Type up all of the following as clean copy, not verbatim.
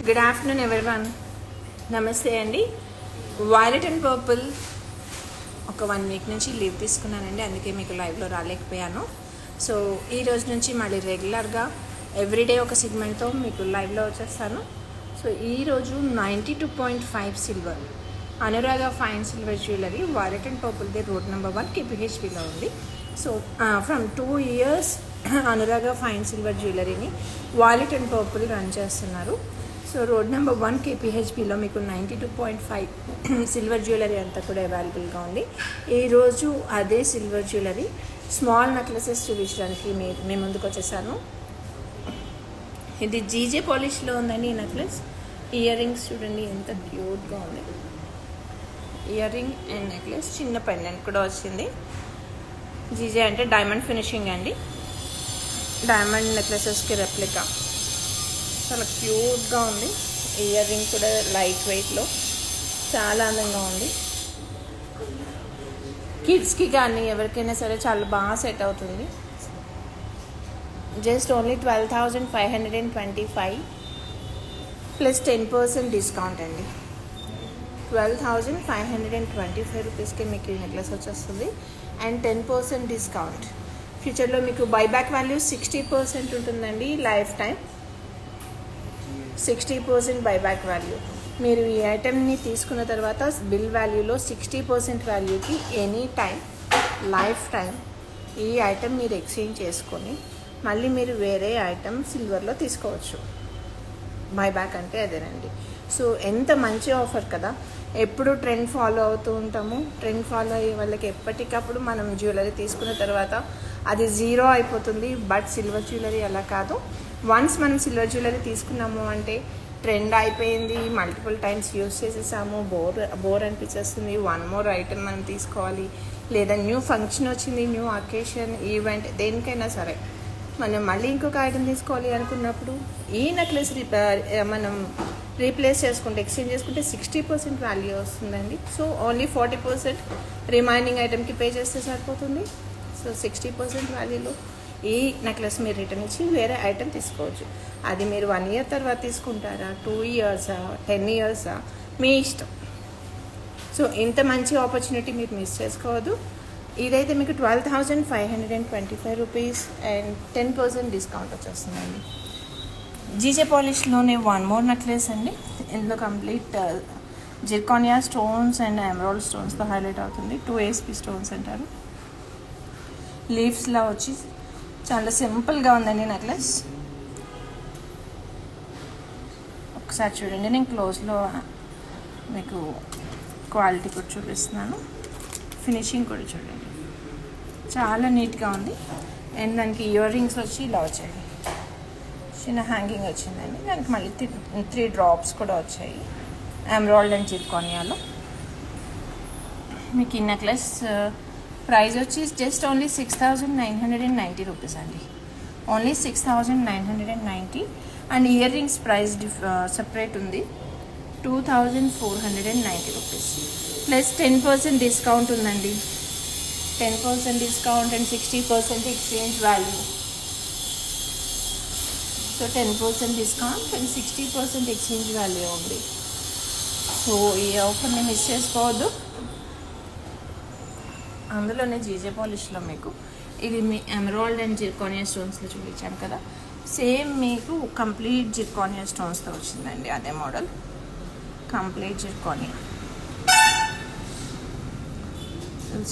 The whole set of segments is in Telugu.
Good afternoon everyone. నమస్తే అండి. వైలెట్ అండ్ పర్పుల్ ఒక 1 వీక్ నుంచి లీవ్ తీసుకున్నానండి, అందుకే మీకు లైవ్లో రాలేకపోయాను. సో ఈ రోజు నుంచి మళ్ళీ రెగ్యులర్గా ఎవ్రీడే ఒక సెగ్మెంట్తో మీకు లైవ్లో వచ్చేస్తాను. సో ఈరోజు 92.5 silver Anuraga fine silver jewellery violet and పర్పుల్ది రోడ్ నెంబర్ 1 KPHPలో ఉంది. So from 2 years Anuraga fine silver జ్యువెలరీని వైలెట్ అండ్ పర్పుల్ రన్ చేస్తున్నారు. సో రోడ్ నెంబర్ 1 KPHPలో మీకు 92.5 సిల్వర్ జ్యువెలరీ అంతా కూడా అవైలబుల్గా ఉంది. ఈరోజు అదే సిల్వర్ జ్యువెలరీ స్మాల్ నెక్లెసెస్ చూపించడానికి మేము ముందుకు వచ్చేసాను. ఇది జీజే పాలిష్లో ఉందండి ఈ నెక్లెస్. ఇయర్ రింగ్స్ చూడండి ఎంత క్యూట్గా ఉంది. ఇయర్ రింగ్ అండ్ నెక్లెస్, చిన్న పెండెంట్ కూడా వచ్చింది. జీజే అంటే డైమండ్ ఫినిషింగ్ అండి. డైమండ్ నెక్లెసెస్కి రెప్లికా చాలా క్యూట్గా ఉంది. ఇయర్ రింగ్ కూడా లైట్ వెయిట్లో చాలా అందంగా ఉంది. కిడ్స్కి కానీ ఎవరికైనా సరే చాలా బాగా సెట్ అవుతుంది. జస్ట్ ఓన్లీ 12,525 ప్లస్ 10% డిస్కౌంట్ అండి. 12,525 రూపీస్కి మీకు ఈ నెక్లెస్ వచ్చేస్తుంది అండ్ 10% డిస్కౌంట్. ఫ్యూచర్లో మీకు బైబ్యాక్ వాల్యూ 60% ఉంటుందండి. Life time 60% buyback value. మీరు ఈ ఐటెంని తీసుకున్న తర్వాత బిల్ వాల్యూలో 60% వాల్యూకి ఎనీ టైం లైఫ్ టైం ఈ ఐటెం మీరు ఎక్స్చేంజ్ చేసుకొని మళ్ళీ మీరు వేరే ఐటెం సిల్వర్లో తీసుకోవచ్చు. బైబ్యాక్ అంటే అదేనండి. సో ఎంత మంచి ఆఫర్ కదా. ఎప్పుడు ట్రెండ్ ఫాలో అవుతూ ఉంటాము. ట్రెండ్ ఫాలో అయ్యే వాళ్ళకి ఎప్పటికప్పుడు మనం జ్యువెలరీ తీసుకున్న తర్వాత అది జీరో అయిపోతుంది. బట్ సిల్వర్ జ్యువెలరీ అలా కాదు. వన్స్ మనం సిల్వర్ జ్యువెలరీ తీసుకున్నాము అంటే ట్రెండ్ అయిపోయింది, మల్టిపుల్ టైమ్స్ యూస్ చేసేసాము, బోర్ అనిపించేస్తుంది, 1 more ఐటెం మనం తీసుకోవాలి, లేదా న్యూ ఫంక్షన్ వచ్చింది, న్యూ అకేషన్, ఈవెంట్, దేనికైనా సరే మనం మళ్ళీ ఇంకొక ఐటెం తీసుకోవాలి అనుకున్నప్పుడు ఈ నెక్లెస్ మనం రీప్లేస్ చేసుకుంటే, ఎక్స్చేంజ్ చేసుకుంటే 60% వాల్యూ వస్తుందండి. సో ఓన్లీ 40% రిమైనింగ్ ఐటెంకి పే చేస్తే సరిపోతుంది. సో 60% వాల్యూలో ఈ నెక్లెస్ మీరు రిటర్న్ ఇచ్చి వేరే ఐటెం తీసుకోవచ్చు. అది మీరు 1 year తర్వాత తీసుకుంటారా, 2 years, 10 years మీ ఇష్టం. సో ఇంత మంచి ఆపర్చునిటీ మీరు మిస్ చేసుకోవద్దు. ఇదైతే మీకు 12,525 రూపీస్ అండ్ 10% డిస్కౌంట్ వచ్చేస్తుందండి. జీజే పాలిష్లోనే 1 more నెక్లెస్ అండి. ఇందులో complete zirconia stones and emerald స్టోన్స్తో హైలైట్ అవుతుంది. 2 ASP స్టోన్స్ అంటారు. లీవ్స్లా వచ్చి చాలా సింపుల్గా ఉందండి నెక్లెస్. ఒకసారి చూడండి, నేను క్లోజ్లో మీకు క్వాలిటీ కూడా చూపిస్తున్నాను. ఫినిషింగ్ కూడా చూడండి, చాలా నీట్గా ఉంది. అండ్ దానికి ఇయర్ రింగ్స్ వచ్చి ఇలా వచ్చాయి. చిన్న హ్యాంగింగ్ వచ్చిందండి. దానికి మళ్ళీ 3 drops కూడా వచ్చాయి ఎమరాల్డ్ అండ్ జిర్కానియాలో. మీకు ఈ నెక్లెస్ ప్రైస్ వచ్చి జస్ట్ ఓన్లీ 6,990 రూపీస్ అండి. Only 6,990. And ear rings price separate ఉంది, 2,490 రూపీస్ ప్లస్ 10% డిస్కౌంట్ ఉందండి. 10% discount and 60% exchange value. So 10% discount and 60% exchange value ఉంది. సో ఈ ఆఫర్ని మిస్ చేసుకోవద్దు. అందులోనే జీజే పాలిష్లో మీకు ఇది మీ ఎమరాల్డ్ అండ్ జిర్కానియా స్టోన్స్లో చూపించాను కదా, సేమ్ మీకు కంప్లీట్ జిర్కానియా స్టోన్స్తో వచ్చిందండి. అదే మోడల్ కంప్లీట్ జిర్కానియా.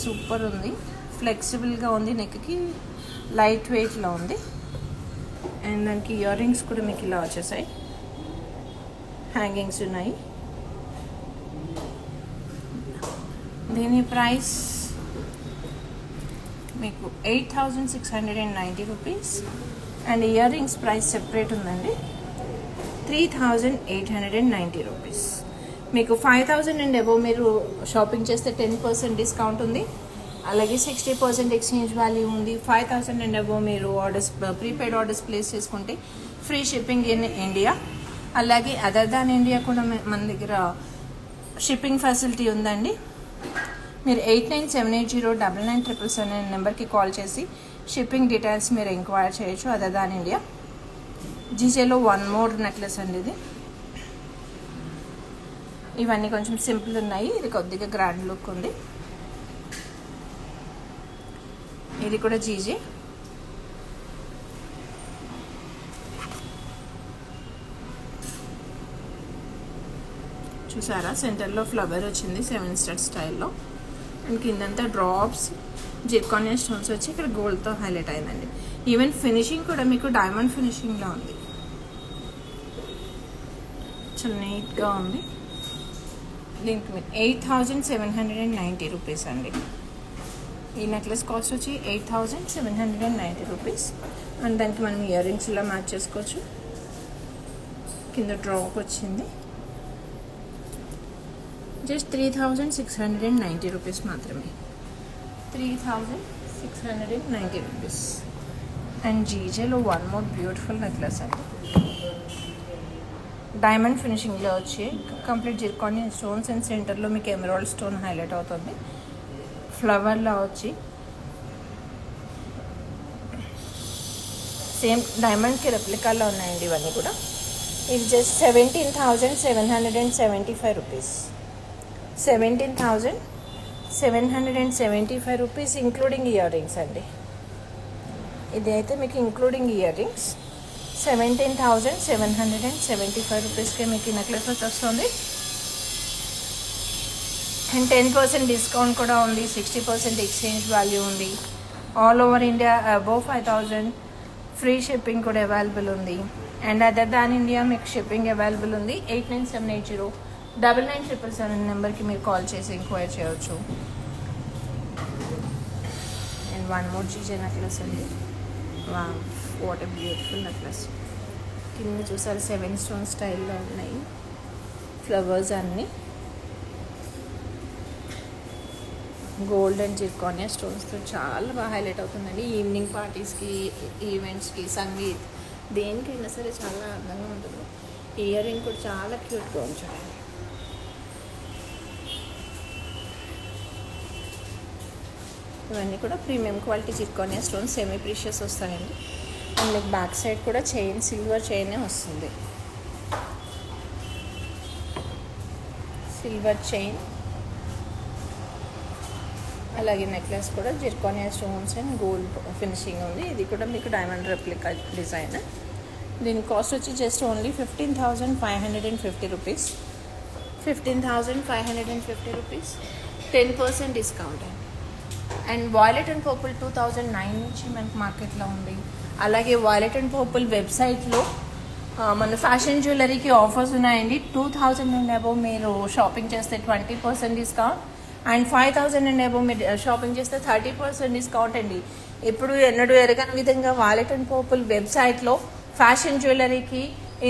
సూపర్ ఉంది, ఫ్లెక్సిబుల్గా ఉంది, నెక్కి లైట్ వెయిట్లో ఉంది. అండ్ దానికి ఇయర్ రింగ్స్ కూడా మీకు ఇలా వచ్చేసాయి, హ్యాంగింగ్స్ ఉన్నాయి. దీని ప్రైస్ మీకు 8,690 rupees and ear rings price separate ఉందండి, 3,890 రూపీస్. మీకు 5,000 అండ్ అబోవ్ మీరు షాపింగ్ చేస్తే 10% డిస్కౌంట్ ఉంది. అలాగే 60% ఎక్స్చేంజ్ వాల్యూ ఉంది. 5,000 అండ్ అబోవ్ మీరు ఆర్డర్స్ ప్రీపెయిడ్ ఆర్డర్స్ ప్లేస్ చేసుకుంటే ఫ్రీ షిప్పింగ్ ఇన్ ఇండియా. అలాగే అదర్ దాన్ ఇండియా కూడా మన దగ్గర షిప్పింగ్ ఫెసిలిటీ ఉందండి. మీరు 8978099777 నెంబర్కి కాల్ చేసి షిప్పింగ్ డీటెయిల్స్ మీరు ఎంక్వైర్ చేయొచ్చు. Other than India. జీజేలో 1 more నెక్లెస్ అండి ఇది. ఇవన్నీ కొంచెం సింపుల్ ఉన్నాయి, ఇది కొద్దిగా గ్రాండ్ లుక్ ఉంది. ఇది కూడా జీజే. చూసారా, సెంటర్లో ఫ్లవర్ వచ్చింది 7 స్టడ్ స్టైల్లో. అండ్ కిందంతా డ్రాప్స్ జిర్కానియా స్టోన్స్ వచ్చి ఇక్కడ గోల్డ్తో హైలైట్ అయిందండి. ఈవెన్ ఫినిషింగ్ కూడా మీకు డైమండ్ ఫినిషింగ్లో ఉంది, చాలా నీట్గా ఉంది. దీనికి 8,790 రూపీస్ అండి. ఈ నెక్లెస్ కాస్ట్ వచ్చి 8,790 రూపీస్. అండ్ దానికి మనం ఇయర్ రింగ్స్ ఇలా మ్యాచ్ చేసుకోవచ్చు. కింద డ్రాప్ వచ్చింది, జస్ట్ 3,690 రూపీస్ మాత్రమే. 3,690 రూపీస్. అండ్ జీజేలో వన్ మోర్ బ్యూటిఫుల్ నెక్లెస్ అండి, డైమండ్ ఫినిషింగ్లో వచ్చి కంప్లీట్ జిర్కానియా స్టోన్స్ అండ్ సెంటర్లో మీకు ఎమరాల్డ్ స్టోన్ హైలైట్ అవుతుంది. ఫ్లవర్లో వచ్చి సేమ్ డైమండ్కి రెప్లికాలో ఉన్నాయండి ఇవన్నీ కూడా. ఇది just 17,775 rupees. 17,775 rupees including ear rings అండి. ఇది అయితే మీకు ఇంక్లూడింగ్ ఇయర్ రింగ్స్ 17,775 రూపీస్కే మీకు ఈ నెక్లెస్ వస్తుంది. అండ్ 10% డిస్కౌంట్ కూడా ఉంది, 60% ఎక్స్చేంజ్ వాల్యూ ఉంది. All over India above 5,000 free shipping కూడా అవైలబుల్ ఉంది. అండ్ అదర్ దాన్ ఇండియా మీకు షిప్పింగ్ అవైలబుల్ ఉంది. 8978099777 నెంబర్కి మీరు కాల్ చేసి ఎంక్వైరీ చేయవచ్చు. And one more GJ necklace అండి. What a beautiful necklace. కింద చూసారు 7 స్టోన్ స్టైల్లో ఉన్నాయి ఫ్లవర్స్ అన్నీ. గోల్డ్ అండ్ జిర్కానియా స్టోన్స్తో చాలా బాగా హైలైట్ అవుతుందండి. ఈవినింగ్ పార్టీస్కి, ఈవెంట్స్కి, సంగీత్ దేనికైనా సరే చాలా అందంగా ఉంటుంది. ఇయర్ రింగ్ కూడా చాలా క్యూట్గా ఉంచాలి. ఇవన్నీ కూడా premium quality zirconia stones semi precious వస్తాయండి. అండ్ మీకు బ్యాక్ సైడ్ కూడా చైన్ సిల్వర్ చైనే వస్తుంది. సిల్వర్ చైన్, అలాగే నెక్లెస్ కూడా zirconia stones and gold finishing ఉంది. ఇది కూడా మీకు డైమండ్ రెప్లికా డిజైన్. దీని కాస్ట్ వచ్చి just only 15,550 rupees. 15,550 rupees, 10% discount అండి. అండ్ వాయిలెట్ అండ్ పర్పుల్ 2009 నుంచి మనకు మార్కెట్లో ఉంది. అలాగే వాయిలెట్ అండ్ పర్పుల్ వెబ్సైట్లో మన ఫ్యాషన్ జ్యువెలరీకి ఆఫర్స్ ఉన్నాయండి. 2,000 అండ్ అబోవ్ మీరు షాపింగ్ చేస్తే 20% డిస్కౌంట్, అండ్ 5,000 అండ్ అబోవ్ మీరు షాపింగ్ చేస్తే 30% డిస్కౌంట్ అండి. ఇప్పుడు ఎన్నడూ ఎరగని విధంగా వాయిలెట్ అండ్ పర్పుల్ వెబ్సైట్లో ఫ్యాషన్ జ్యువెలరీకి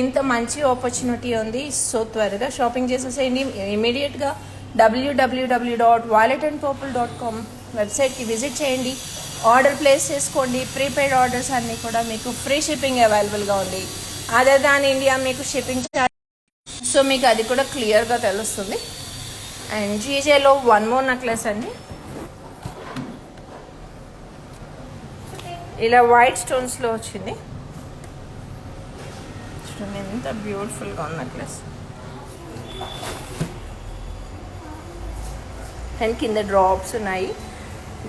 ఇంత మంచి ఆపర్చునిటీ ఉంది. సో త్వరగా షాపింగ్ చేసేసేయండి. ఇమీడియట్గా www.violetandpurple.com వెబ్సైట్కి విజిట్ చేయండి, ఆర్డర్ ప్లేస్ చేసుకోండి. ప్రీపెయిడ్ ఆర్డర్స్ అన్నీ కూడా మీకు ఫ్రీ షిప్పింగ్ అవైలబుల్గా ఉంది. అదర్ దాన్ ఇండియా మీకు షిప్పింగ్ ఛార్జ్, సో మీకు అది కూడా క్లియర్గా తెలుస్తుంది. అండ్ జీజేలో వన్ మోర్ నెక్లెస్ అండి. ఇలా వైట్ స్టోన్స్లో వచ్చింది. చూడండి ఎంత బ్యూటిఫుల్గా ఉన్న నెక్లెస్. అండ్ కింద డ్రాప్స్ ఉన్నాయి,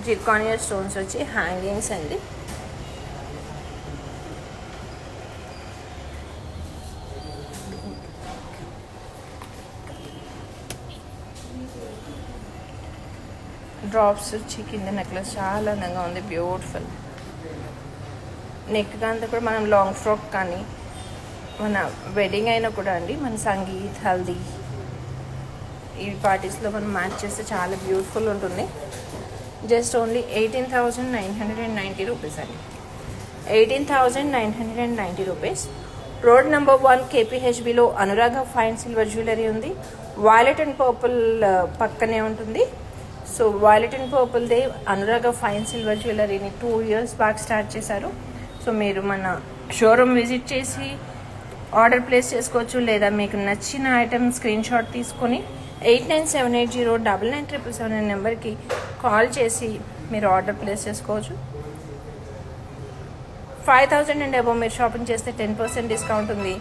జిర్కానియా స్టోన్స్ వచ్చి హ్యాంగింగ్స్ అండి. డ్రాప్స్ వచ్చి కింద నెక్లెస్ చాలా అందంగా ఉంది, బ్యూటిఫుల్. నెక్ అంతా కూడా మనం లాంగ్ ఫ్రాక్ కానీ మన వెడ్డింగ్ అయినా కూడా అండి, మన సంగీత్, హల్దీ ఈ పార్టీస్లో మనం మ్యాచ్ చేస్తే చాలా బ్యూటిఫుల్ ఉంటుంది. జస్ట్ ఓన్లీ 18,990 రూపీస్ అండి. 18,990 రూపీస్. రోడ్ నెంబర్ 1 KPHBలో అనురాగ ఫైన్ సిల్వర్ జ్యువెలరీ ఉంది. వాయిలెట్ అండ్ పర్పుల్ పక్కనే ఉంటుంది. సో వాయిలెట్ అండ్ పర్పుల్దే అనురాగ ఫైన్ సిల్వర్ జ్యువెలరీని 2 years బ్యాక్ స్టార్ట్ చేశారు. సో మీరు మన షోరూమ్ విజిట్ చేసి ఆర్డర్ ప్లేస్ చేసుకోవచ్చు, లేదా మీకు నచ్చిన ఐటెం స్క్రీన్ షాట్ తీసుకొని 8978099777 నెంబర్కి కాల్ చేసి మీరు ఆర్డర్ ప్లేస్ చేసుకోవచ్చు. 5,000 అండ్ అబోవ్ మీరు షాపింగ్ చేస్తే 10% డిస్కౌంట్ ఉంది.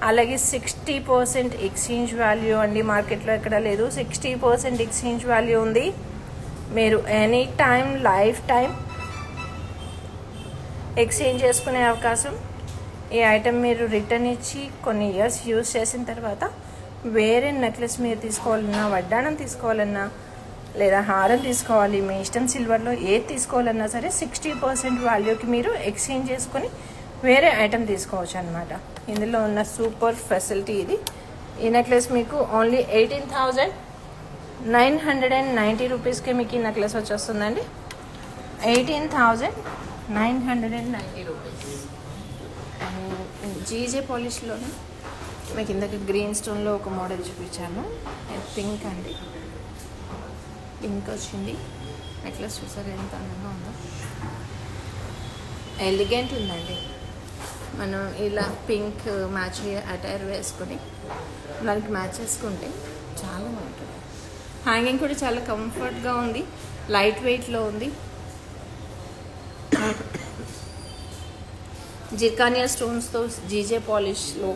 అలాగే 60% ఎక్స్చేంజ్ వాల్యూ అండి, మార్కెట్లో ఎక్కడ లేదు. 60% ఎక్స్చేంజ్ వాల్యూ ఉంది. మీరు any time life time exchange చేసుకునే అవకాశం. ఈ ఐటెం మీరు రిటర్న్ ఇచ్చి కొన్ని ఇయర్స్ యూజ్ చేసిన తర్వాత వేరే నెక్లెస్ మీరు తీసుకోవాలన్నా, వడ్డాణం తీసుకోవాలన్నా, లేదా హారం తీసుకోవాలి, మీ ఇష్టం, సిల్వర్లో ఏది తీసుకోవాలన్నా సరే 60% వాల్యూకి మీరు ఎక్స్చేంజ్ చేసుకొని వేరే ఐటెం తీసుకోవచ్చు అనమాట. ఇందులో ఉన్న సూపర్ ఫెసిలిటీ ఇది. ఈ నెక్లెస్ మీకు ఓన్లీ 18,990 రూపీస్కి మీకు ఈ నెక్లెస్ వచ్చేస్తుందండి. 18,990 రూపీస్. జీజే పాలిష్లోనే మీకు ఇందాక గ్రీన్ స్టోన్లో ఒక మోడల్ చూపించాను, పింక్ అండి. పింక్ వచ్చింది నెక్లెస్, చూసారు ఎంత అందంగా ఉందో, ఎలిగెంట్ ఉందండి. మనం ఇలా పింక్ మ్యాచ్ అటైర్ వేసుకొని దానికి మ్యాచ్ చేసుకుంటే చాలా బాగుంటుంది. హ్యాంగింగ్ కూడా చాలా కంఫర్ట్గా ఉంది, లైట్ వెయిట్లో ఉంది. జిర్కానియా స్టోన్స్తో జీజే పాలిష్లో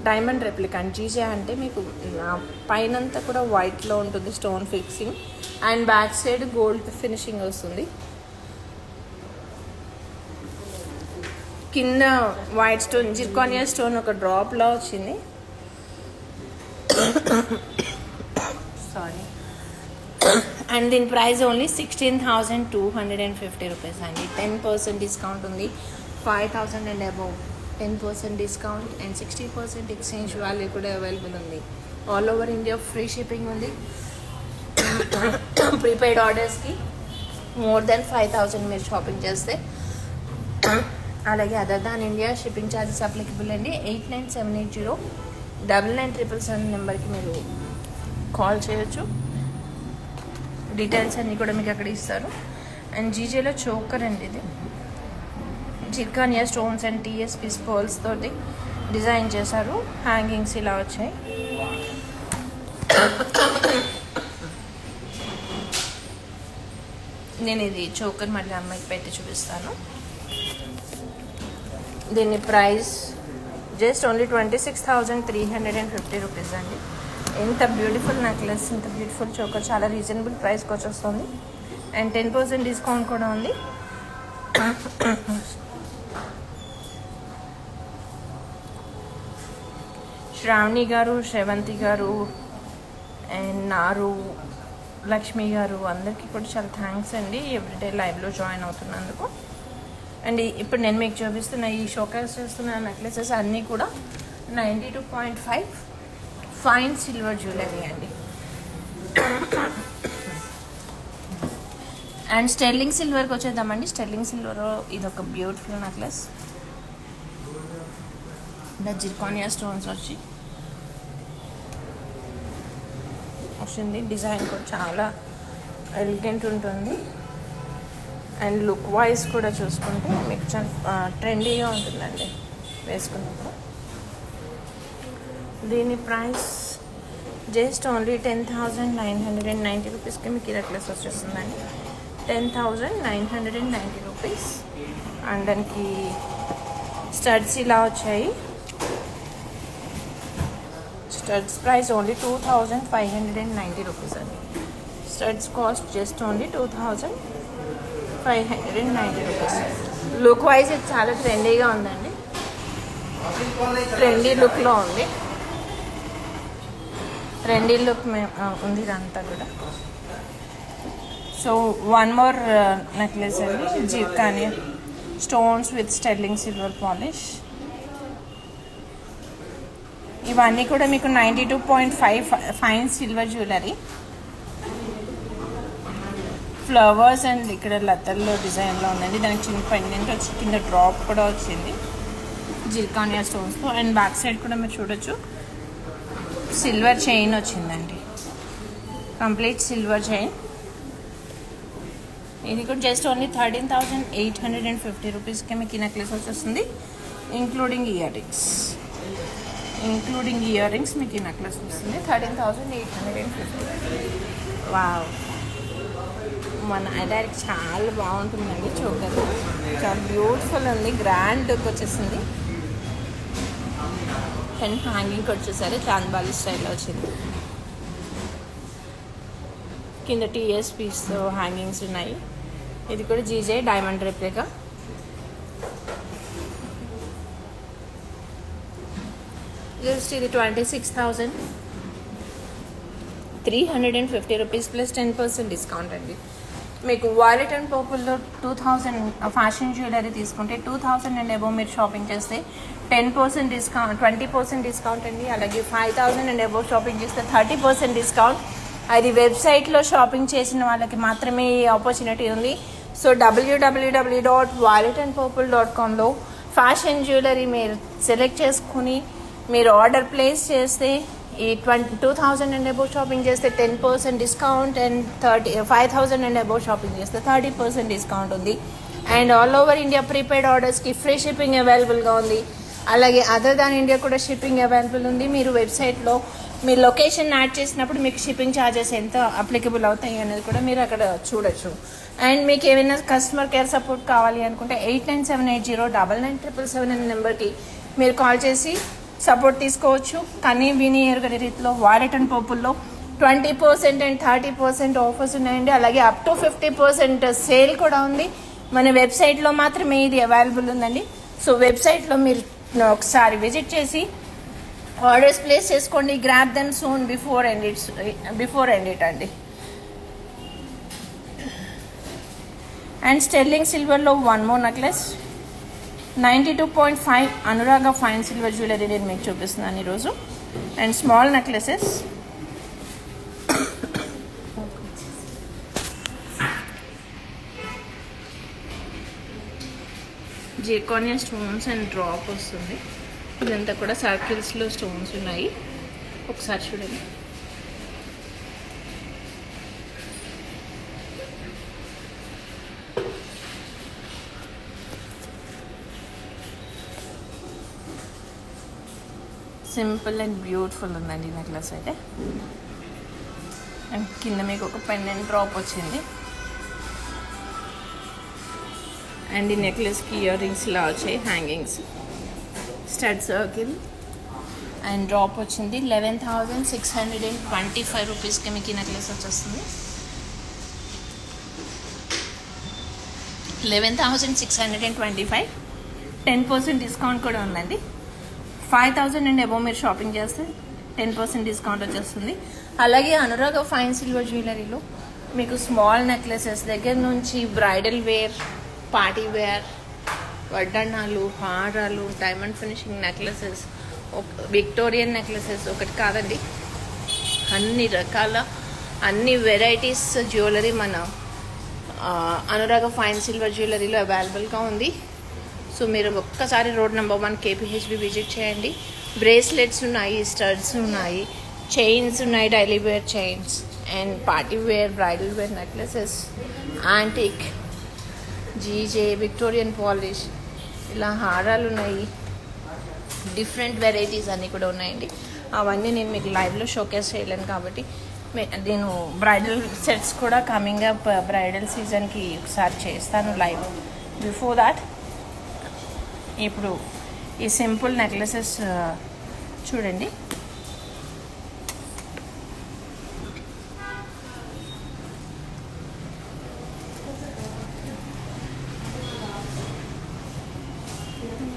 డైమండ్ రెప్లికాంట్. జీజే అంటే మీకు పైనంతా కూడా వైట్లో ఉంటుంది stone fixing, and back side gold finishing వస్తుంది. కింద వైట్ స్టోన్, జిర్కానియా స్టోన్ ఒక డ్రాప్లో వచ్చింది. సారీ. అండ్ దీని ప్రైస్ ఓన్లీ 16,250 రూపీస్ అండి. 10% డిస్కౌంట్ ఉంది. 5,000 and above 10% discount and 60% exchange value కూడా అవైలబుల్ ఉంది. All over India free shipping ఉంది. ప్రీపెయిడ్ ఆర్డర్స్కి మోర్ దెన్ 5,000 మీరు షాపింగ్ చేస్తే. అలాగే other than India shipping charges applicable అండి. 8978099777 నెంబర్కి మీరు కాల్ చేయొచ్చు. డీటెయిల్స్ అన్నీ కూడా మీకు అక్కడ ఇస్తారు. అండ్ జీజేలో చోకర్ అండి, ఇది జిర్కానియా స్టోన్స్ అండ్ టీఎస్పీ స్పర్ల్స్ తోటి డిజైన్ చేశారు. హ్యాంగింగ్స్ ఇలా వచ్చాయి. నేను ఇది చోకర్ మళ్ళీ అమ్మాయికి పెట్టి చూపిస్తాను. దీని ప్రైస్ జస్ట్ ఓన్లీ 26,350 రూపీస్ అండి. ఎంత బ్యూటిఫుల్ నెక్లెస్, ఇంత బ్యూటిఫుల్ చోకర్ చాలా రీజనబుల్ ప్రైస్కి వచ్చేస్తుంది. అండ్ 10% డిస్కౌంట్ కూడా ఉంది. శ్రావణి గారు, శ్రవంతి గారు, అండ్ నారు, లక్ష్మి గారు అందరికీ కూడా చాలా థ్యాంక్స్ అండి ఎవ్రీడే లైవ్లో జాయిన్ అవుతున్నందుకు. అండ్ ఇప్పుడు నేను మీకు చూపిస్తున్న ఈ షోకేస్ చేస్తున్న నెక్లెసెస్ అన్నీ కూడా 92.5 ఫైన్ సిల్వర్ జ్యువెలరీ అండి. అండ్ స్టెర్లింగ్ సిల్వర్కి వచ్చేద్దామండి. స్టెర్లింగ్ సిల్వర్ ఇది ఒక బ్యూటిఫుల్ నెక్లెస్. జిర్కానియా స్టోన్స్ వచ్చింది. డిజైన్ కూడా చాలా ఎలిగెంట్ ఉంటుంది. అండ్ లుక్ వైజ్ కూడా చూసుకుంటే మీకు చాలా ట్రెండీగా ఉంటుందండి వేసుకున్నప్పుడు. దీని ప్రైస్ జస్ట్ ఓన్లీ 10,990 రూపీస్కి మీకు ఈ నెక్లెస్ వచ్చేస్తుందండి. 10,990 రూపీస్. అండ్ దానికి స్టడ్స్ ఇలా వచ్చాయి. స్టడ్స్ ప్రైస్ ఓన్లీ 2,590 రూపీస్ అండి. Studs cost just only 2,590 rupees. Look wise ఇది చాలా ట్రెండీగా ఉందండి, ట్రెండీ లుక్లో ఉంది. ట్రెండీ లుక్ ఉంది ఇదంతా కూడా. సో వన్ మోర్ నెక్లెస్ అండి, zirconia stones with sterling silver polish. ఇవన్నీ కూడా మీకు 92.5 fine silver jewellery. Flowers and ఇక్కడ లతల్లో డిజైన్లో ఉందండి. దానికి చిన్న పెండెంట్ వచ్చి కింద డ్రాప్ కూడా వచ్చింది జిర్కానియా స్టోన్స్తో. అండ్ బ్యాక్ సైడ్ కూడా మీరు చూడొచ్చు సిల్వర్ చైన్ వచ్చిందండి, కంప్లీట్ సిల్వర్ చైన్. ఇది కూడా జస్ట్ ఓన్లీ 13,850 రూపీస్కి మీకు ఈ నెక్లెస్ వచ్చేస్తుంది, ఇంక్లూడింగ్ ఇయర్ రింగ్స్ మీకు ఈ నెక్లెస్ వస్తుంది 13,850. వావ్, మన ఐదారికి చాలా బాగుంటుందండి. చోకర్ చాలా బ్యూటిఫుల్ ఉంది, గ్రాండ్ లుక్ వచ్చేసింది. అండ్ హ్యాంగింగ్ వచ్చేసరి చాంద్బాలి స్టైల్లో వచ్చింది. కింద టీఎస్పీస్తో హ్యాంగింగ్స్ ఉన్నాయి. ఇది కూడా జీజే డైమండ్ రెప్లికా. జస్ట్ ఇది 26,350 రూపీస్ ప్లస్ 10% డిస్కౌంట్ అండి. మీకు వాలెట్ అండ్ పర్పుల్లో 2000 ఫ్యాషన్ జ్యువెలరీ తీసుకుంటే 2000 అండ్ అబోవ్ మీరు షాపింగ్ చేస్తే 10% డిస్కౌంట్, 20% డిస్కౌంట్ అండి. అలాగే 5000 అండ్ అబోవ్ షాపింగ్ చేస్తే 30% డిస్కౌంట్. అది వెబ్సైట్లో షాపింగ్ చేసిన వాళ్ళకి మాత్రమే ఈ ఆపర్చునిటీ ఉంది. సో www.walletandpurple.comలో ఫ్యాషన్ జ్యువెలరీ మీరు సెలెక్ట్ చేసుకుని మీరు ఆర్డర్ ప్లేస్ చేస్తే ఈ 2000 అండ్ అబోవ్ షాపింగ్ చేస్తే 10% discount and 5000 and above shopping చేస్తే 30% డిస్కౌంట్ ఉంది. And all over India prepaid ఆర్డర్స్కి ఫ్రీ షిప్పింగ్ అవైలబుల్గా ఉంది. అలాగే అదర్ దాన్ ఇండియా కూడా షిప్పింగ్ అవైలబుల్ ఉంది. మీరు వెబ్సైట్లో మీ లొకేషన్ యాడ్ చేసినప్పుడు మీకు షిప్పింగ్ ఛార్జెస్ ఎంత అప్లికబుల్ అవుతాయి అనేది కూడా మీరు అక్కడ చూడొచ్చు. అండ్ మీకు ఏమైనా కస్టమర్ కేర్ సపోర్ట్ కావాలి అనుకుంటే 8978099777 అనే నెంబర్కి మీరు కాల్ చేసి సపోర్ట్ తీసుకోవచ్చు. కానీ వినియర్ రీతిలో వాలెట్ అండ్ పర్పుల్లో 20% అండ్ 30% ఆఫర్స్ ఉన్నాయండి. అలాగే అప్ టు 50% సేల్ కూడా ఉంది. మన వెబ్సైట్లో మాత్రమే ఇది అవైలబుల్ ఉందండి. సో వెబ్సైట్లో మీరు ఒకసారి విజిట్ చేసి ఆర్డర్స్ ప్లేస్ చేసుకోండి. Grab them soon before end it అండి. అండ్ స్టెర్లింగ్ సిల్వర్లో one more necklace 92.5 Anuraga fine silver jewellery నేను మీకు చూపిస్తున్నాను ఈరోజు. And small necklaces zirconia stones and drop వస్తుంది. ఇదంతా కూడా సర్కిల్స్లో స్టోన్స్ ఉన్నాయి. ఒకసారి చూడండి. సింపుల్ అండ్ బ్యూటిఫుల్ ఉందండి నెక్లెస్ అయితే. అండ్ కింద మీకు ఒక పెండెంట్ డ్రాప్ వచ్చింది. అండ్ ఈ నెక్లెస్కి ఇయర్ రింగ్స్ ఇలా వచ్చాయి, hangings, stud circle and drop వచ్చింది. 11,625 రూపీస్కి మీకు ఈ నెక్లెస్ వచ్చేస్తుంది. 11,625. 10% డిస్కౌంట్ కూడా ఉందండి. 5000 అండ్ అబోవ్ మీరు షాపింగ్ చేస్తే 10% డిస్కౌంట్ వచ్చేస్తుంది. అలాగే అనురాగ ఫైన్ సిల్వర్ జ్యువెలరీలో మీకు స్మాల్ నెక్లెసెస్ దగ్గర నుంచి బ్రైడల్ వేర్, పార్టీ వేర్, వడ్డాణాలు, హారాలు, diamond finishing necklaces, Victorian necklaces ఒకటి కాదండి, అన్ని రకాల అన్ని వెరైటీస్ జ్యువెలరీ మన అనురాగ ఫైన్ సిల్వర్ జ్యువెలరీలో అవైలబుల్గా ఉంది. సో మీరు ఒక్కసారి రోడ్ నెంబర్ 1 KPHB విజిట్ చేయండి. బ్రేస్లెట్స్ ఉన్నాయి, స్టడ్స్ ఉన్నాయి, చైన్స్ ఉన్నాయి, daily wear chains and party wear, bridal wear necklaces, antique, GJ, Victorian polish, ఇలా హారాలు ఉన్నాయి. డిఫరెంట్ వెరైటీస్ అన్నీ కూడా ఉన్నాయండి. అవన్నీ నేను మీకు లైవ్లో షోకేస్ చేయలేను కాబట్టి నేను బ్రైడల్ సెట్స్ కూడా కమింగ్ అప్ బ్రైడల్ సీజన్కి ఒకసారి చేస్తాను లైవ్. బిఫోర్ దాట్ ఇప్పుడు ఈ సింపుల్ నెక్లెసెస్ చూడండి.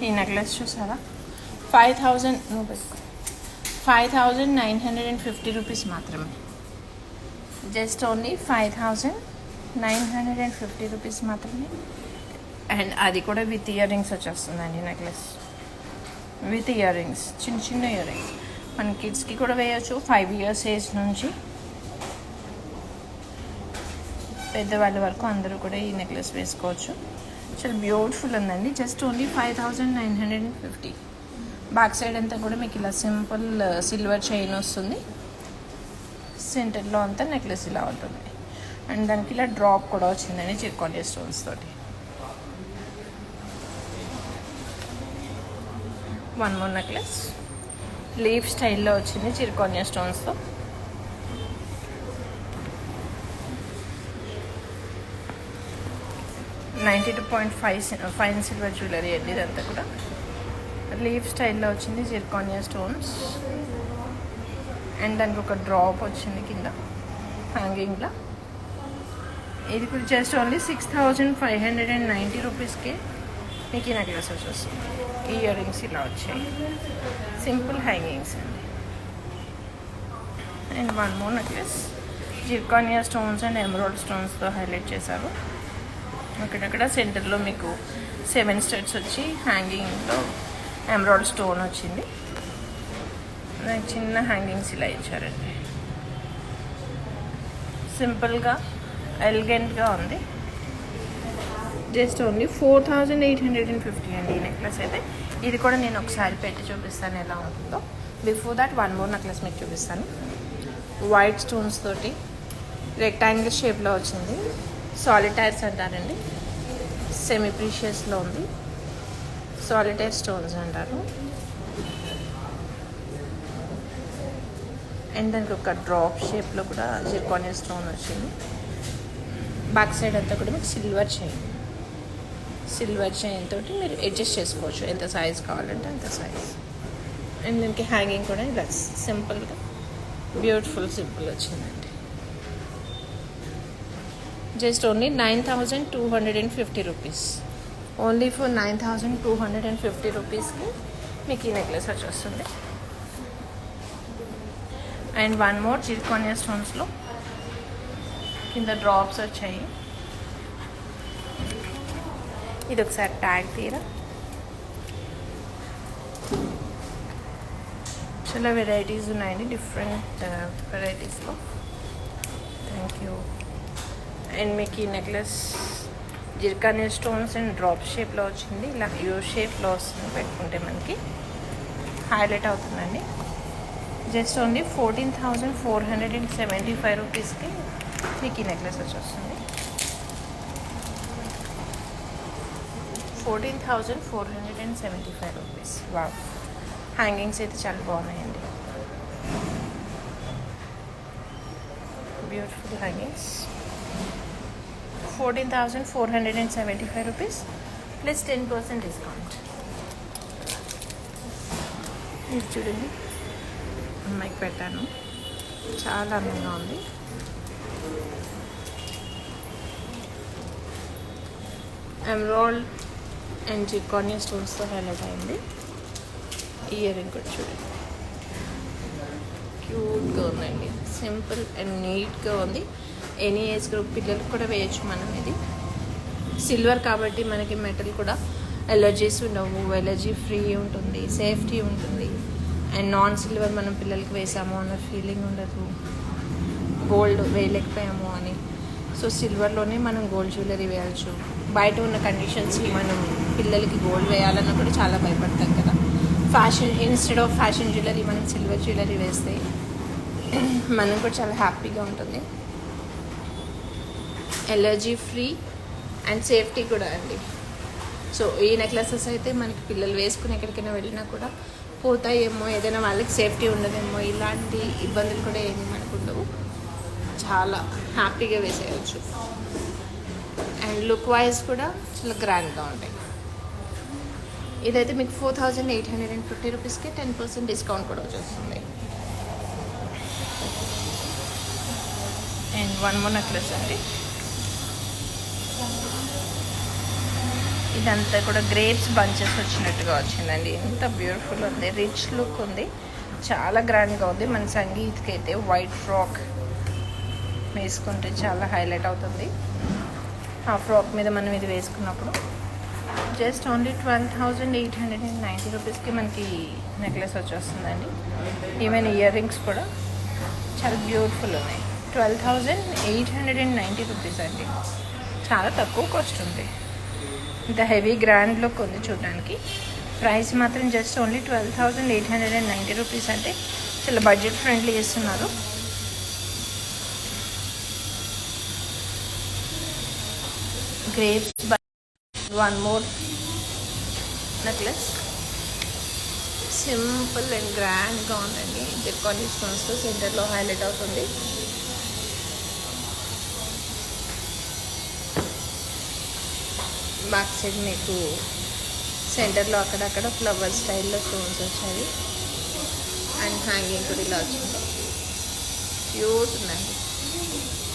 ఈ నెక్లెస్ చూసారా, 5,950 రూపీస్ మాత్రమే. జస్ట్ ఓన్లీ 5,950 రూపీస్ మాత్రమే. అండ్ అది కూడా విత్ ఇయర్ రింగ్స్ వచ్చేస్తుందండి. నెక్లెస్ విత్ ఇయర్ రింగ్స్, చిన్న చిన్న ఇయర్ రింగ్స్. మన కిడ్స్కి కూడా వేయచ్చు. 5 years ఏజ్ నుంచి పెద్దవాళ్ళ వరకు అందరూ కూడా ఈ నెక్లెస్ వేసుకోవచ్చు. చాలా బ్యూటిఫుల్ ఉందండి. Just only 5,950. బ్యాక్ సైడ్ అంతా కూడా మీకు ఇలా సింపుల్ సిల్వర్ చైన్ వస్తుంది. సెంటర్లో అంతా నెక్లెస్ ఇలా ఉంటుంది. అండ్ దానికి ఇలా డ్రాప్ కూడా వచ్చిందండి చిర్కోనియా స్టోన్స్ తోటి. వన్ మోర్ నెక్లెస్ లీఫ్ స్టైల్లో వచ్చింది చిర్కోనియా స్టోన్స్తో. $92.5 ఫైన్ సిల్వర్ జ్యువెలరీ అండి ఇదంతా కూడా. లీఫ్ స్టైల్లో వచ్చింది జిర్కానియా స్టోన్స్. అండ్ దానికి ఒక డ్రాప్ వచ్చింది కింద హ్యాంగింగ్లో. ఇది కూడా జస్ట్ ఓన్లీ 6590 రూపీస్కే మీకు ఈ నెక్లెస్ వచ్చేస్తుంది. ఇయర్ రింగ్స్ ఇలా వచ్చాయి, సింపుల్ హ్యాంగింగ్స్ అండి. And one more necklace zirconia stones and emerald స్టోన్స్తో హైలైట్ చేశారు. అక్కడక్కడ సెంటర్లో మీకు 7 స్టడ్స్ వచ్చి హ్యాంగింగ్లో ఎమరాల్డ్ స్టోన్ వచ్చింది. నాకు చిన్న హ్యాంగింగ్స్ ఇలా ఇచ్చారండి. సింపుల్గా ఎలిగెంట్గా ఉంది. జస్ట్ ఓన్లీ 4850 అండి ఈ నెక్లెస్ అయితే. ఇది కూడా నేను ఒకసారి పెట్టి చూపిస్తాను ఎలా ఉంటుందో. Before that one more necklace మీకు చూపిస్తాను. వైట్ స్టోన్స్ తోటి రెక్టాంగిల్ షేప్లో వచ్చింది. సాలిటైర్స్ అంటారండి, సెమీ ప్రీషియస్లో ఉంది. సాలిటైర్ స్టోన్స్ అంటారు. అండ్ దానికి ఒక డ్రాప్ షేప్లో కూడా జిర్కానియా స్టోన్ వచ్చింది. బ్యాక్ సైడ్ అంతా కూడా మీకు సిల్వర్ చైన్ తోటి మీరు అడ్జస్ట్ చేసుకోవచ్చు ఎంత సైజ్ కావాలంటే అంత సైజ్. అండ్ దీనికి హ్యాంగింగ్ కూడా ఇలా సింపుల్గా బ్యూటిఫుల్ సింపుల్ వచ్చిందండి. Just only 9250 rupees. Only for 9250 రూపీస్కి మీకు ఈ నెక్లెస్ వచ్చేస్తుంది. అండ్ వన్ మోర్ జిర్కానియా స్టోన్స్లో కింద డ్రాప్స్ వచ్చాయి. ఇది ఒకసారి ట్యాగ్ తీరా. చాలా వెరైటీస్ ఉన్నాయండి, డిఫరెంట్ వెరైటీస్లో. Thank you. అండ్ మీకు ఈ necklace zirconia stones and drop షేప్లో వచ్చింది. ఇలా యూ షేప్లో వస్తుంది, పెట్టుకుంటే మనకి హైలైట్ అవుతుందండి. జస్ట్ ఓన్లీ 14,475 రూపీస్కి మీకు ఈ నెక్లెస్ వచ్చేస్తుంది. 14,475 రూపీస్. వావ్, హ్యాంగింగ్స్ అయితే చాలా బాగున్నాయండి, beautiful hangings. 14,475 rupees plus 10% discount. ఇది చూడండి, అమ్మాయికి పెట్టాను, చాలా అందంగా ఉంది. ఎమరాల్డ్ అండ్ జిర్కానియా స్టోన్స్తో హైలైట్ అయింది. ఇయర్ రింగ్ కూడా చూడండి, క్యూట్గా ఉందండి, సింపుల్ అండ్ నీట్గా ఉంది. ఎనీ ఏజ్ గ్రూప్ పిల్లలకు కూడా వేయచ్చు మనం. ఇది సిల్వర్ కాబట్టి మనకి మెటల్ కూడా ఎలర్జీస్ ఉండవు, ఎలర్జీ ఫ్రీ ఉంటుంది, సేఫ్టీ ఉంటుంది. అండ్ నాన్ సిల్వర్ మనం పిల్లలకి వేసాము అన్న ఫీలింగ్ ఉండదు, గోల్డ్ వేయలేకపోయాము అని. సో సిల్వర్లోనే మనం గోల్డ్ జ్యువెలరీ వేయచ్చు. బయట ఉన్న కండిషన్స్కి మనం పిల్లలకి గోల్డ్ వేయాలన్నా కూడా చాలా భయపడతాం కదా. Fashion, instead of fashion jewellery మనం సిల్వర్ జ్యువెలరీ వేస్తే మనం కూడా చాలా హ్యాపీగా ఉంటుంది. ఎలర్జీ ఫ్రీ అండ్ సేఫ్టీ కూడా అండి. సో ఈ నెక్లెసెస్ అయితే మనకి పిల్లలు వేసుకుని ఎక్కడికైనా వెళ్ళినా కూడా పోతాయేమో, ఏదైనా వాళ్ళకి సేఫ్టీ ఉండదేమో, ఇలాంటి ఇబ్బందులు కూడా ఏమీ మనకు ఉండవు. చాలా హ్యాపీగా వేసేయచ్చు. అండ్ లుక్ వైజ్ కూడా చాలా గ్రాండ్గా ఉంటాయి. ఇదైతే మీకు 4,850 రూపీస్కి 10% డిస్కౌంట్ కూడా వచ్చేస్తుంది. అండ్ వన్ మోర్ నెక్లెస్ అండి. ఇదంతా కూడా గ్రేప్స్ బంచెస్ వచ్చినట్టుగా వచ్చిందండి. ఎంత బ్యూటిఫుల్ ఉంది, రిచ్ లుక్ ఉంది, చాలా గ్రాండ్గా ఉంది. మన సంగీత్కి అయితే వైట్ ఫ్రాక్ వేసుకుంటే చాలా హైలైట్ అవుతుంది. ఆ ఫ్రాక్ మీద మనం ఇది వేసుకున్నప్పుడు జస్ట్ ఓన్లీ 12,890 రూపీస్కి మనకి నెక్లెస్ వచ్చేస్తుందండి. ఈవెన్ ఇయర్ రింగ్స్ కూడా చాలా బ్యూటిఫుల్ ఉన్నాయి. 12,890 రూపీస్ అండి, చాలా తక్కువ కాస్ట్ ఉంది. ఇంత హెవీ గ్రాండ్ లుక్ ఉంది చూడడానికి. ప్రైస్ మాత్రం జస్ట్ ఓన్లీ 12,890 రూపీస్ అంటే చాలా బడ్జెట్ ఫ్రెండ్లీ ఇస్తున్నారు. Grapes one more necklace, simple and గ్రాండ్గా ఉందండి. జిర్కానియా స్టోన్స్తో సెంటర్లో హైలైట్ అవుతుంది. బ్యాక్ సైడ్ మీకు సెంటర్లో అక్కడక్కడ ఫ్లవర్ స్టైల్లో స్టోన్స్ వచ్చాయి. అండ్ హ్యాంగింగ్ కూడా ఇలా వచ్చింది, క్యూట్ ఉందండి.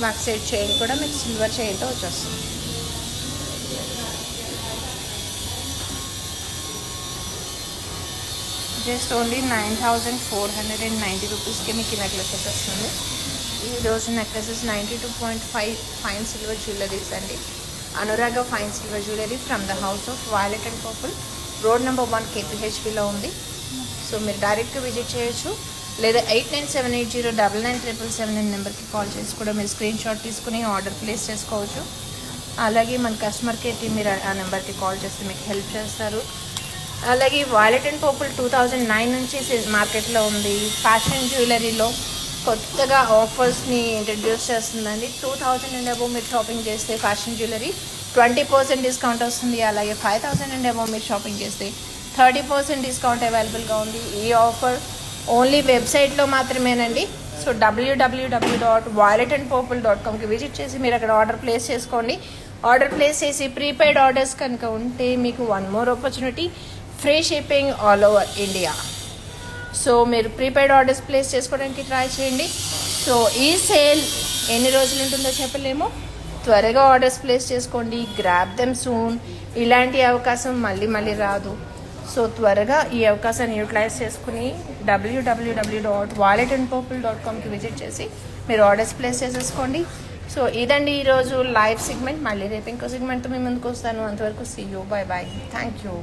బ్యాక్ సైడ్ చైన్ కూడా మీకు సిల్వర్ చైన్తో వచ్చేస్తుంది. జస్ట్ ఓన్లీ 9,490 రూపీస్కి మీకు ఈ నెక్లెస్ వస్తుంది. ఈరోజు నెక్లెసెస్ 92.5 ఫైన్ సిల్వర్ జ్యువెలరీస్ అండి. అనురాగ fine silver jewellery from the house of violet and purple, road number 1 KPHPలో ఉంది. సో మీరు డైరెక్ట్గా విజిట్ చేయొచ్చు, లేదా 8978099777 నెంబర్కి కాల్ చేసి కూడా మీరు స్క్రీన్ షాట్ తీసుకుని ఆర్డర్ ప్లేస్ చేసుకోవచ్చు. అలాగే మన కస్టమర్ కేర్కి మీరు ఆ నెంబర్కి కాల్ చేస్తే మీకు హెల్ప్ చేస్తారు. అలాగే వైలెట్ అండ్ పర్పుల్ 2009 నుంచి మార్కెట్లో ఉంది. ఫ్యాషన్ జ్యువెలరీలో కొత్తగా ఆఫర్స్ని ఇంట్రడ్యూస్ చేస్తుందండి. 2000 అండ్ అబోవ్ మీరు షాపింగ్ చేస్తే ఫ్యాషన్ జ్యువెలరీ 20% డిస్కౌంట్ వస్తుంది. అలాగే 5000 అండ్ అబోవ్ మీరు షాపింగ్ చేస్తే 30% డిస్కౌంట్ అవైలబుల్గా ఉంది. ఈ ఆఫర్ ఓన్లీ వెబ్సైట్లో మాత్రమేనండి. సో www.violetandpurple.comకి విజిట్ చేసి మీరు అక్కడ ఆర్డర్ ప్లేస్ చేసుకోండి. ఆర్డర్ ప్లేస్ చేసి ప్రీపెయిడ్ ఆర్డర్స్ కనుక ఉంటే మీకు 1 more opportunity, free shipping all over India. So మీరు ప్రీపెయిడ్ ఆర్డర్స్ ప్లేస్ చేసుకోవడానికి ట్రై చేయండి. సో ఈ సేల్ ఎన్ని రోజులు ఉంటుందో చెప్పలేము. త్వరగా ఆర్డర్స్ ప్లేస్ చేసుకోండి. Grab them soon. ఇలాంటి అవకాశం మళ్ళీ రాదు. సో త్వరగా ఈ అవకాశాన్ని యూటిలైజ్ చేసుకుని www.violetandpurple.comకి విజిట్ చేసి మీరు ఆర్డర్స్ ప్లేస్ చేసేసుకోండి. సో ఇదండి ఈరోజు లైవ్ సెగ్మెంట్. మళ్ళీ రేపు ఇంకో సెగ్మెంట్తో మీ ముందుకు వస్తాను. అంతవరకు see you, bye bye, thank you.